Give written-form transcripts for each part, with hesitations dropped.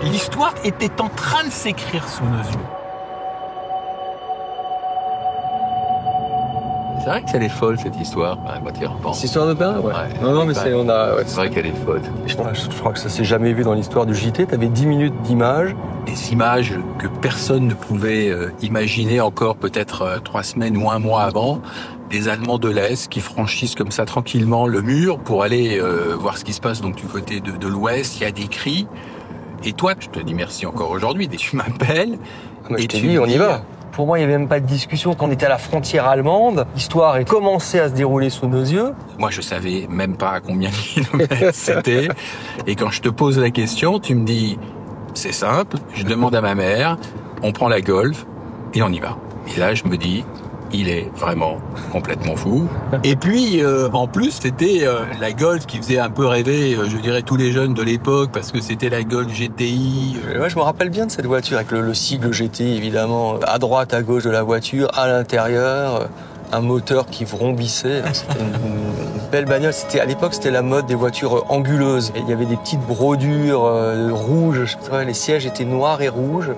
L'histoire était en train de s'écrire sous nos yeux. C'est vrai qu'elle est folle, cette histoire, quand tu y repenses. Cette histoire de Berlin, ouais. Non, mais c'est vrai qu'elle est folle. Je crois que ça s'est jamais vu dans l'histoire du JT. T'avais 10 minutes d'images. Des images que personne ne pouvait imaginer encore peut-être 3 semaines ou un mois avant. Des Allemands de l'Est qui franchissent comme ça tranquillement le mur pour aller voir ce qui se passe donc du côté de l'Ouest. Il y a des cris. Et toi, je te dis merci encore aujourd'hui. Tu m'appelles. Et je t'ai dit, on y va. Pour moi, il n'y avait même pas de discussion. Quand on était à la frontière allemande, l'histoire a commencé à se dérouler sous nos yeux. Moi, je savais même pas à combien de kilomètres c'était. Et quand je te pose la question, tu me dis, c'est simple, je demande à ma mère, on prend la Golf et on y va. Et là, je me dis, il est vraiment complètement fou. Et puis, en plus, c'était la Golf qui faisait un peu rêver, je dirais, tous les jeunes de l'époque, parce que c'était la Golf GTI. Ouais, je me rappelle bien de cette voiture, avec le sigle GTI, évidemment, à droite, à gauche de la voiture, à l'intérieur, un moteur qui vrombissait. C'était une belle bagnole. À l'époque, c'était la mode des voitures anguleuses. Et il y avait des petites brodures rouges. Les sièges étaient noirs et rouges.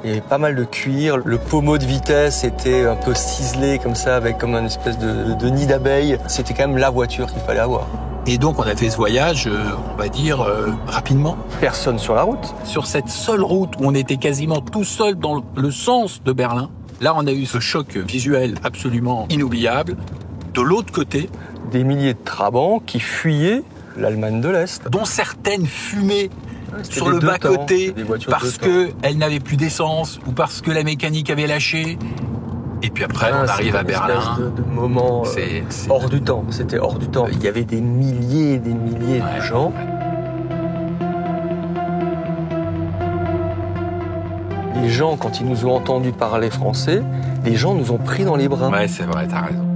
Il y avait pas mal de cuir. Le pommeau de vitesse était un peu ciselé comme ça, avec comme une espèce de nid d'abeille. C'était quand même la voiture qu'il fallait avoir. Et donc, on a fait ce voyage, on va dire, rapidement. Personne sur la route. Sur cette seule route où on était quasiment tout seul dans le sens de Berlin, là, on a eu ce choc visuel absolument inoubliable. De l'autre côté, des milliers de Trabants qui fuyaient l'Allemagne de l'Est. Dont certaines fumaient sur le bas-côté parce qu'elles n'avaient plus d'essence ou parce que la mécanique avait lâché. Et puis après, on arrive à Berlin. De moment hors du temps. C'était hors du temps. Il y avait des milliers et des milliers de gens. Les gens, quand ils nous ont entendus parler français, les gens nous ont pris dans les bras. Ouais, c'est vrai, t'as raison.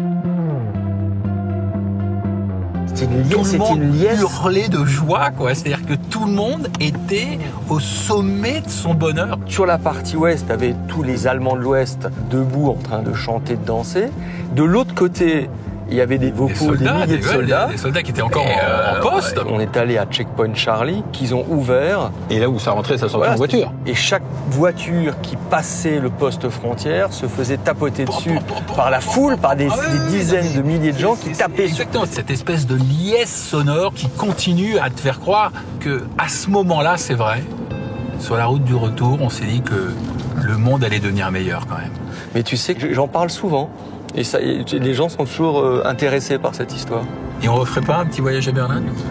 Tout le monde hurlait de joie, quoi. C'est-à-dire que tout le monde était au sommet de son bonheur. Sur la partie ouest, t'avais tous les Allemands de l'Ouest debout en train de chanter, de danser. De l'autre côté, il y avait des milliers de soldats. Des soldats qui étaient encore en poste. On est allé à Checkpoint Charlie, qu'ils ont ouvert. Et là où ça rentrait, ça sortait en voiture. Et chaque voiture qui passait le poste frontière se faisait tapoter dessus par la foule, par des dizaines de milliers de gens qui tapaient. Exactement, cette espèce de liesse sonore qui continue à te faire croire que, à ce moment-là, c'est vrai, sur la route du retour, on s'est dit que le monde allait devenir meilleur quand même. Mais tu sais que j'en parle souvent. Et les gens sont toujours intéressés par cette histoire. Et on referait pas un petit voyage à Berlin, du coup?